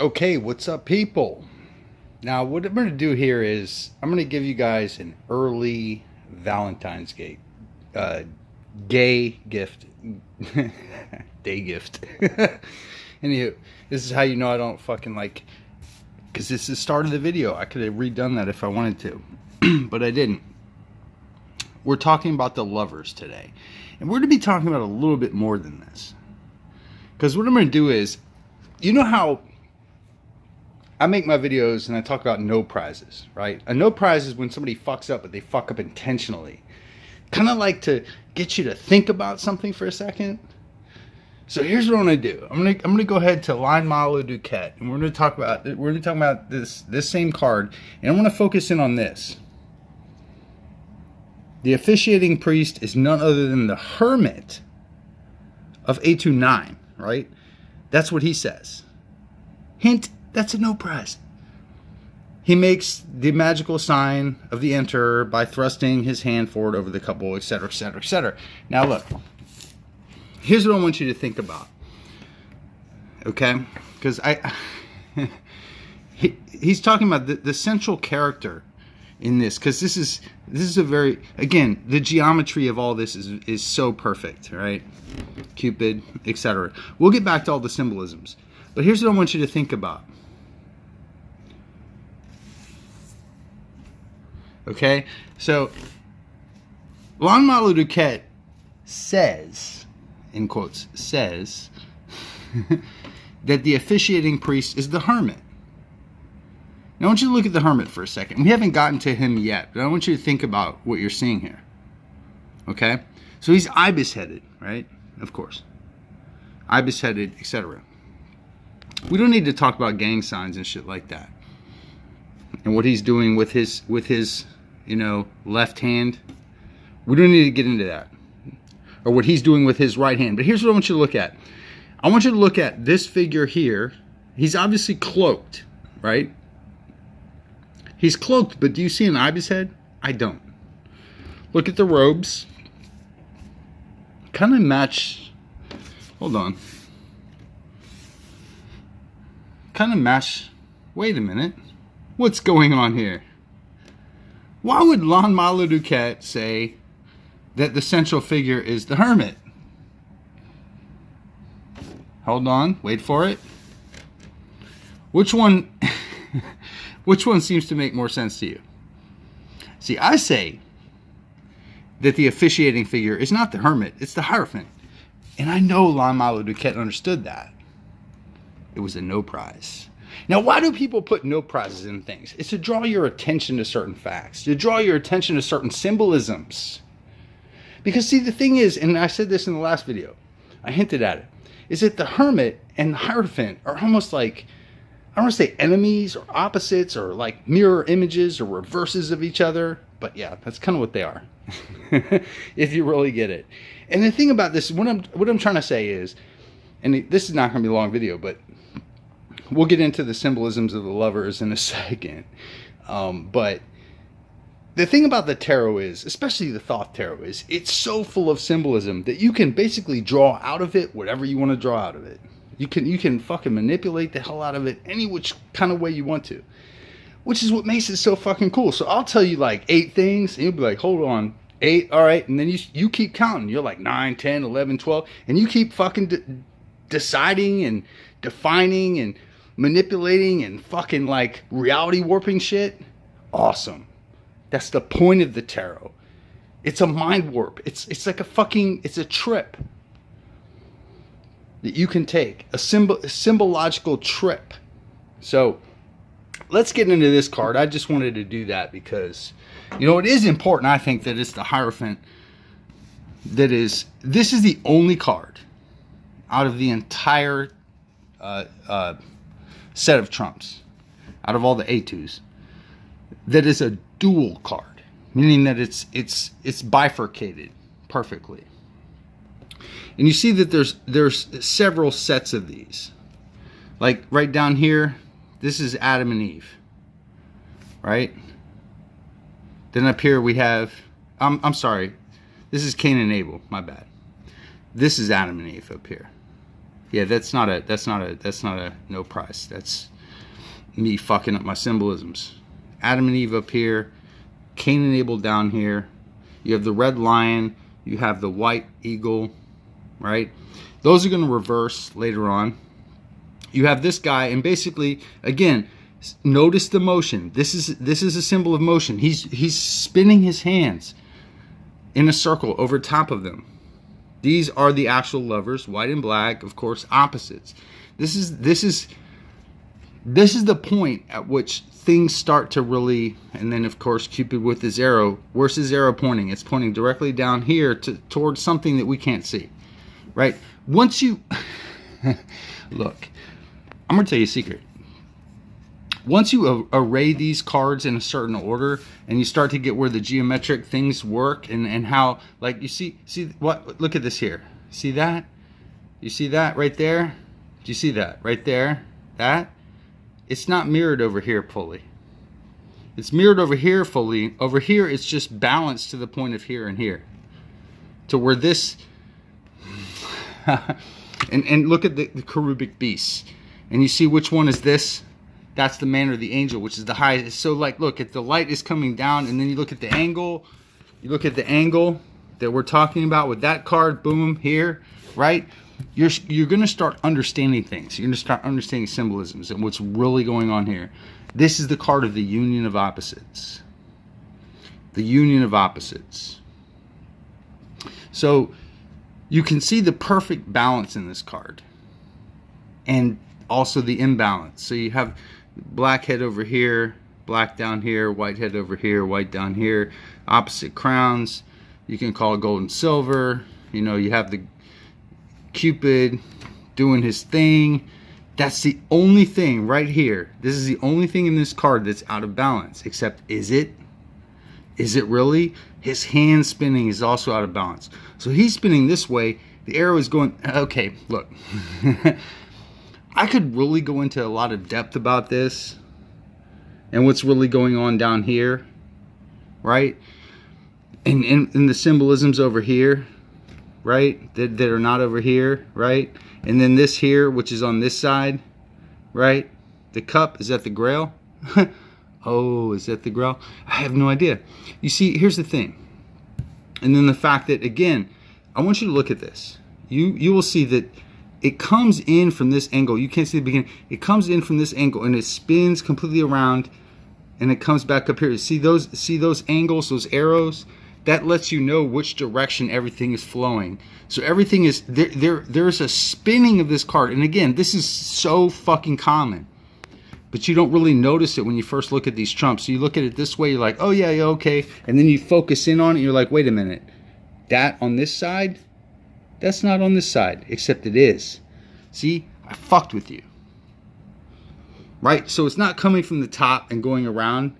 Okay, what's up, people? Now, what I'm going to do here is I'm going to give you guys an early Valentine's uh, gay gift, day gift. Anywho, this is how you know I don't fucking like, because this is the start of the video. I could have redone that if I wanted to, but I didn't. We're talking about the lovers today, and we're going to be talking about a little bit more than this. Because what I'm going to do is, you know how I make my videos and I talk about no prizes, right? A no prize is when somebody fucks up, but they fuck up intentionally. Kind of like to get you to think about something for a second. So here's what I'm gonna do. I'm gonna go ahead to Line Malo Duquette, and we're gonna talk about this same card, and I'm gonna focus in on this. The officiating priest is none other than the hermit of A29, right? That's what he says. Hint. That's a no prize. He makes the magical sign of the enter by thrusting his hand forward over the couple, etc., etc., etc. Now look, here's what I want you to think about. Okay? Because he's talking about the central character in this, because this is a very, again, the geometry of all this is so perfect, right? Cupid, etc. We'll get back to all the symbolisms. But here's what I want you to think about. Okay, so Line Malo Duquette says, in quotes, says that the officiating priest is the hermit. Now I want you to look at the hermit for a second. We haven't gotten to him yet, but I want you to think about what you're seeing here. Okay, so he's ibis-headed, right? Of course, ibis-headed, etc. We don't need to talk about gang signs and shit like that, and what he's doing with his left hand. We don't need to get into that, or what he's doing with his right hand. But here's what I want you to look at. I want you to look at this figure here. He's obviously cloaked, right? He's cloaked, but do you see an ibis head? I don't. Look at the robes. Kind of match. Hold on. Kind of match. Wait a minute. What's going on here? Why would Line Malo Duquette say that the central figure is the hermit? Hold on, wait for it. Which one which one seems to make more sense to you? See, I say that the officiating figure is not the hermit, it's the Hierophant. And I know Line Malo Duquette understood that. It was a no prize. Now, why do people put no prizes in things? It's to draw your attention to certain facts, to draw your attention to certain symbolisms. Because, see, the thing is, and I said this in the last video, I hinted at it, is that the hermit and the Hierophant are almost like, I don't want to say enemies or opposites or like mirror images or reverses of each other. But yeah, that's kind of what they are, if you really get it. And the thing about this, what I'm trying to say is, and this is not going to be a long video, but we'll get into the symbolisms of the lovers in a second. But the thing about the tarot is, especially the Thoth tarot, is it's so full of symbolism that you can basically draw out of it whatever you want to draw out of it. You can fucking manipulate the hell out of it any which kind of way you want to. Which is what makes it so fucking cool. So I'll tell you like 8 things, and you'll be like, hold on, 8, all right. And then you keep counting. You're like 9, 10, 11, 12. And you keep fucking deciding and defining and manipulating and fucking like reality warping shit. Awesome. That's the point of the tarot. It's a mind warp. It's like it's a trip that you can take, a symbological trip. So let's get into this card. I just wanted to do that because, it is important, I think, that it's the Hierophant this is the only card out of the entire set of trumps, out of all the A2s, that is a dual card, meaning that it's bifurcated perfectly. And you see that there's several sets of these. Like right down here, this is Adam and Eve, right? Then up here we have, I'm sorry, this is Cain and Abel, my bad. This is Adam and Eve up here. Yeah, that's not a no prize. That's me fucking up my symbolisms. Adam and Eve up here, Cain and Abel down here. You have the red lion, you have the white eagle, right? Those are going to reverse later on. You have this guy, and basically, again, notice the motion. This is a symbol of motion. He's spinning his hands in a circle over top of them. These are the actual lovers, white and black, of course, opposites. This is the point at which things start to really, and then of course Cupid with his arrow. Where's his arrow pointing? It's pointing directly down here towards something that we can't see, right? Once you look, I'm gonna tell you a secret. Once you array these cards in a certain order and you start to get where the geometric things work and how, like, you see what, look at this here. See that? You see that right there? Do you see that right there? That? It's not mirrored over here fully. It's mirrored over here fully. Over here, it's just balanced to the point of here and here. To where this, and look at the cherubic beasts. And you see which one is this? That's the man or the angel, which is the highest. So, like, look, if the light is coming down, and then you look at the angle, that we're talking about with that card, boom, here, right? You're going to start understanding things. You're going to start understanding symbolisms and what's really going on here. This is the card of the union of opposites. The union of opposites. So, you can see the perfect balance in this card. And also the imbalance. So you have black head over here, black down here, white head over here, white down here, opposite crowns. You can call it gold and silver. You know, you have the Cupid doing his thing. That's the only thing right here. This is the only thing in this card that's out of balance. Except, is it? Is it really? His hand spinning is also out of balance. So he's spinning this way. The arrow is going... Okay, look. I could really go into a lot of depth about this and what's really going on down here, right? And the symbolisms over here, right? That are not over here, right? And then this here, which is on this side, right? The cup, is that the grail? Oh, is that the grail? I have no idea. You see, here's the thing. And then the fact that, again, I want you to look at this. You will see that it comes in from this angle. You can't see the beginning. It comes in from this angle and it spins completely around and it comes back up here. See those angles, those arrows? That lets you know which direction everything is flowing. So everything is, there's a spinning of this card. And again, this is so fucking common. But you don't really notice it when you first look at these trumps. So you look at it this way, you're like, oh yeah, okay. And then you focus in on it and you're like, wait a minute. That on this side? That's not on this side, except it is. See, I fucked with you. Right? So it's not coming from the top and going around.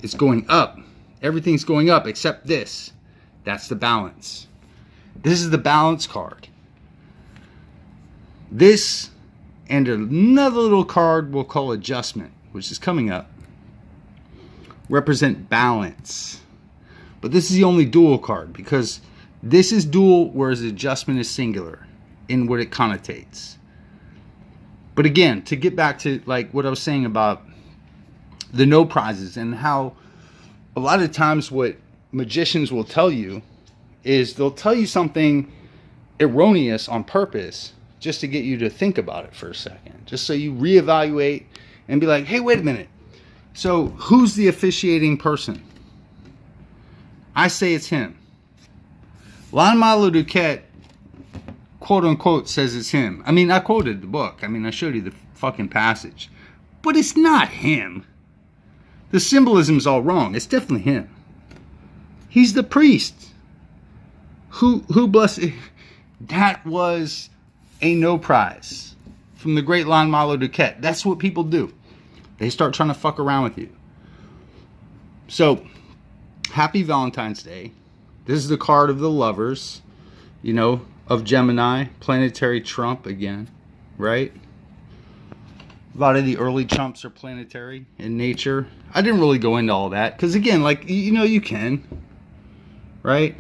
It's going up. Everything's going up except this. That's the balance. This is the balance card. This and another little card we'll call adjustment, which is coming up, represent balance. But this is the only dual card because this is dual, whereas adjustment is singular in what it connotates. But again, to get back to like what I was saying about the no prizes and how a lot of times what magicians will tell you is they'll tell you something erroneous on purpose just to get you to think about it for a second. Just so you reevaluate and be like, hey, wait a minute. So who's the officiating person? I say it's him. Lon-Milo Duquette, quote unquote, says it's him. I mean, I quoted the book. I mean, I showed you the fucking passage. But it's not him. The symbolism's all wrong. It's definitely him. He's the priest. Who blessed... That was a no prize from the great Lon-Milo Duquette. That's what people do. They start trying to fuck around with you. So, happy Valentine's Day. This is the card of the lovers, you know, of Gemini, planetary trump again, right? A lot of the early trumps are planetary in nature. I didn't really go into all that because, again, like, you know, you can, right?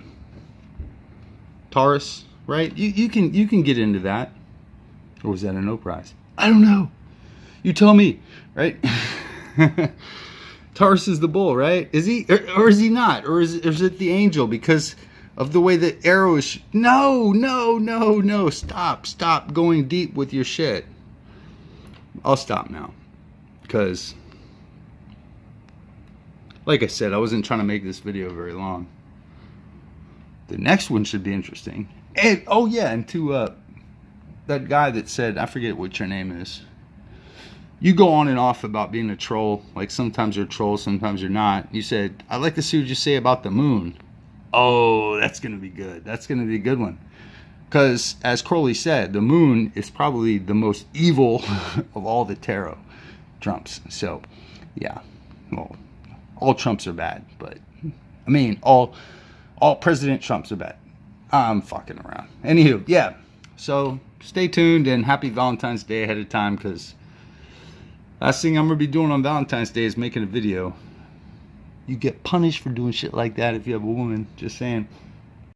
Taurus, right? You can get into that. Or was that a no prize? I don't know. You tell me, right? Taurus is the bull, right? Is he, or is he not? Or is it the angel because of the way the arrow is? No. Stop going deep with your shit. I'll stop now. Because, like I said, I wasn't trying to make this video very long. The next one should be interesting. And, oh yeah, and to that guy that said, I forget what your name is. You go on and off about being a troll. Like sometimes you're a troll, sometimes you're not. You said, I'd like to see what you say about the moon. Oh, that's going to be good. That's going to be a good one. Because, as Crowley said, the moon is probably the most evil of all the tarot trumps. So, yeah. Well, all trumps are bad. But, I mean, all President Trumps are bad. I'm fucking around. Anywho, yeah. So, stay tuned and happy Valentine's Day ahead of time. Because last thing I'm going to be doing on Valentine's Day is making a video. You get punished for doing shit like that if you have a woman. Just saying.